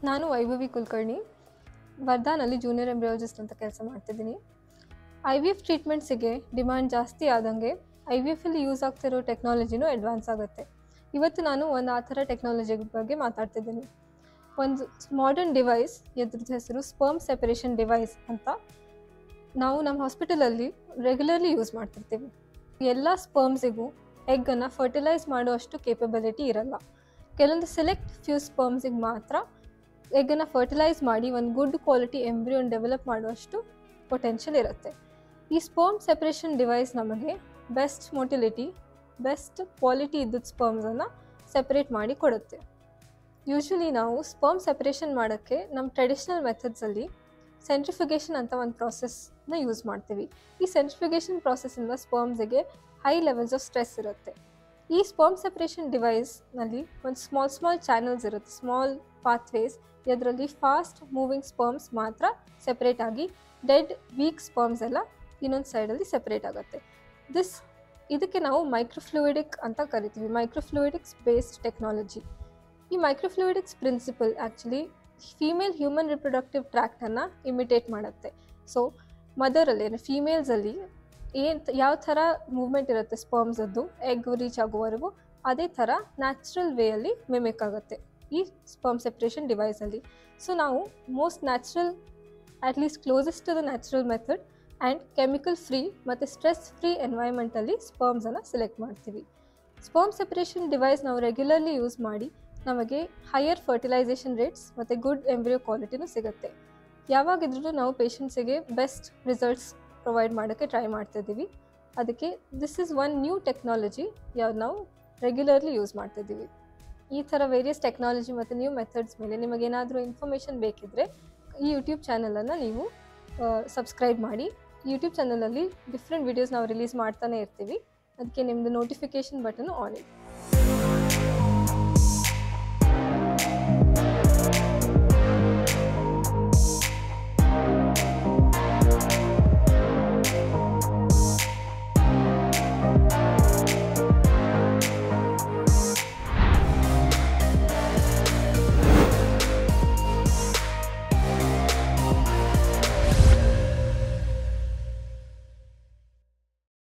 ನಾನು Vaibhavi Kulkarni ವರ್ಧಾನಲ್ಲಿ junior embryologist ಅಂತ ಕೆಲಸ ಮಾಡ್ತಿದ್ದೀನಿ. IVF ಟ್ರೀಟ್ಮೆಂಟ್ಸಿಗೆ ಡಿಮ್ಯಾಂಡ್ ಜಾಸ್ತಿ ಆದಂಗೆ IVF ಅಲ್ಲಿ ಯೂಸ್ ಆಗ್ತಿರೋ ಟೆಕ್ನಾಲಜಿನೂ ಅಡ್ವಾನ್ಸ್ ಆಗುತ್ತೆ. ಇವತ್ತು ನಾನು ಒಂದು ಆ ಥರ ಟೆಕ್ನಾಲಜಿ ಬಗ್ಗೆ ಮಾತಾಡ್ತಿದ್ದೀನಿ. ಒಂದು ಮಾಡರ್ನ್ ಡಿವೈಸ್, ಇದ್ರದ್ದು ಹೆಸರು ಸ್ಪರ್ಮ್ ಸೆಪರೇಷನ್ ಡಿವೈಸ್ ಅಂತ. ನಾವು ನಮ್ಮ ಹಾಸ್ಪಿಟಲಲ್ಲಿ ರೆಗ್ಯುಲರ್ಲಿ ಯೂಸ್ ಮಾಡ್ತಿರ್ತೀವಿ. ಎಲ್ಲ ಸ್ಪರ್ಮ್ಸಿಗೂ ಎಗ್ಗನ್ನು ಫರ್ಟಿಲೈಸ್ ಮಾಡುವಷ್ಟು ಕೇಪಬಿಲಿಟಿ ಇರಲ್ಲ. ಕೆಲವೊಂದು ಸೆಲೆಕ್ಟ್ ಫ್ಯೂ ಸ್ಪರ್ಮ್ಸಿಗೆ ಮಾತ್ರ ಎಗ್ಗನ್ನು ಫರ್ಟಿಲೈಸ್ ಮಾಡಿ ಒಂದು ಗುಡ್ ಕ್ವಾಲಿಟಿ ಎಂಬ್ರಿಯೋನ್ ಡೆವಲಪ್ ಮಾಡುವಷ್ಟು ಪೊಟೆನ್ಷಿಯಲ್ ಇರುತ್ತೆ. ಈ ಸ್ಪರ್ಮ್ ಸೆಪರೇಷನ್ ಡಿವೈಸ್ ನಮಗೆ ಬೆಸ್ಟ್ ಮೊಟಿಲಿಟಿ, ಬೆಸ್ಟ್ ಕ್ವಾಲಿಟಿ ಇದ್ದದ್ದು ಸ್ಪರ್ಮ್ಸನ್ನು ಸೆಪರೇಟ್ ಮಾಡಿ ಕೊಡುತ್ತೆ. ಯೂಶ್ವಲಿ ನಾವು ಸ್ಪರ್ಮ್ ಸೆಪರೇಷನ್ ಮಾಡೋಕ್ಕೆ ನಮ್ಮ ಟ್ರೆಡಿಷ್ನಲ್ ಮೆಥಡ್ಸಲ್ಲಿ ಸೆಂಟ್ರಿಫಿಗೇಷನ್ ಅಂತ ಒಂದು ಪ್ರಾಸೆಸ್ನ ಯೂಸ್ ಮಾಡ್ತೀವಿ. ಈ ಸೆಂಟ್ರಿಫಿಗೇಷನ್ ಪ್ರಾಸೆಸ್ಸಿಂದ ಸ್ಪರ್ಮ್ಸಿಗೆ ಹೈ ಲೆವೆಲ್ಸ್ ಆಫ್ ಸ್ಟ್ರೆಸ್ ಇರುತ್ತೆ. ಈ ಸ್ಪರ್ಮ್ ಸೆಪರೇಷನ್ ಡಿವೈಸ್ನಲ್ಲಿ ಒಂದು ಸ್ಮಾಲ್ ಚಾನಲ್ಸ್ ಇರುತ್ತೆ, ಸ್ಮಾಲ್ ಪಾತ್ವೇಸ್. ಇದರಲ್ಲಿ ಫಾಸ್ಟ್ ಮೂವಿಂಗ್ ಸ್ಪರ್ಮ್ಸ್ ಮಾತ್ರ ಸೆಪ್ರೇಟ್ ಆಗಿ ಡೆಡ್ ವೀಕ್ ಸ್ಪರ್ಮ್ಸ್ ಎಲ್ಲ ಇನ್ನೊಂದು ಸೈಡಲ್ಲಿ ಸೆಪ್ರೇಟ್ ಆಗುತ್ತೆ. ಇದಕ್ಕೆ ನಾವು ಮೈಕ್ರೋಫ್ಲೂಯಿಡಿಕ್ ಅಂತ ಕರಿತೀವಿ, ಮೈಕ್ರೋಫ್ಲೂಯಿಡಿಕ್ಸ್ ಬೇಸ್ಡ್ ಟೆಕ್ನಾಲಜಿ. ಈ microfluidics principle actually female human reproductive ಟ್ರ್ಯಾಕ್ಟನ್ನು ಇಮಿಟೇಟ್ ಮಾಡುತ್ತೆ. ಸೊ ಮದರಲ್ಲಿ ಫೀಮೇಲ್ಸಲ್ಲಿ ಯಾವ ಥರ ಮೂವ್ಮೆಂಟ್ ಇರುತ್ತೆ ಸ್ಪರ್ಮ್ಸದ್ದು ಎಗ್ ರೀಚ್ ಆಗುವವರೆಗೂ, ಅದೇ ಥರ ನ್ಯಾಚುರಲ್ ವೇಯಲ್ಲಿ ಮಿಮಿಕ್ ಆಗುತ್ತೆ ಈ ಸ್ಪರ್ಮ್ ಸೆಪ್ರೇಷನ್ ಡಿವೈಸಲ್ಲಿ. ಸೊ ನಾವು most natural, at least closest to the natural method and chemical free ಮತ್ತು ಸ್ಟ್ರೆಸ್ ಫ್ರೀ ಎನ್ವೈರ್ಮೆಂಟಲ್ಲಿ ಸ್ಪರ್ಮ್ಸನ್ನು ಸೆಲೆಕ್ಟ್ ಮಾಡ್ತೀವಿ. ಸ್ಪರ್ಮ್ ಸೆಪ್ರೇಷನ್ ಡಿವೈಸ್ ನಾವು ರೆಗ್ಯುಲರ್ಲಿ ಯೂಸ್ ಮಾಡಿ ನಮಗೆ ಹೈಯರ್ ಫರ್ಟಿಲೈಸೇಷನ್ ರೇಟ್ಸ್ ಮತ್ತು ಗುಡ್ ಎಂಬ್ರಿಯೋ ಕ್ವಾಲಿಟಿನೂ ಸಿಗುತ್ತೆ. ಯಾವಾಗಿದ್ರೂ ನಾವು ಪೇಷಂಟ್ಸಿಗೆ ಬೆಸ್ಟ್ ರಿಸಲ್ಟ್ಸ್ ಪ್ರೊವೈಡ್ ಮಾಡೋಕ್ಕೆ ಟ್ರೈ ಮಾಡ್ತಿದ್ದೀವಿ. ಅದಕ್ಕೆ this is one new technology ಯಾವ್ದು ನಾವು ರೆಗ್ಯುಲರ್ಲಿ ಯೂಸ್ ಮಾಡ್ತಿದ್ದೀವಿ. ಈ ಥರ ವೇರಿಯಸ್ ಟೆಕ್ನಾಲಜಿ ಮತ್ತು ನ್ಯೂ ಮೆಥಡ್ಸ್ ಮೇಲೆ ನಿಮಗೇನಾದರೂ ಇನ್ಫಾರ್ಮೇಷನ್ ಬೇಕಿದ್ದರೆ ಈ ಯೂಟ್ಯೂಬ್ ಚಾನಲನ್ನು ನೀವು ಸಬ್ಸ್ಕ್ರೈಬ್ ಮಾಡಿ. ಯೂಟ್ಯೂಬ್ ಚಾನಲಲ್ಲಿ ಡಿಫ್ರೆಂಟ್ ವೀಡಿಯೋಸ್ ನಾವು ರಿಲೀಸ್ ಮಾಡ್ತಾನೆ ಇರ್ತೀವಿ. ಅದಕ್ಕೆ ನಿಮ್ಮದು ನೋಟಿಫಿಕೇಷನ್ ಬಟನು ಆನ್ ಇದೆ.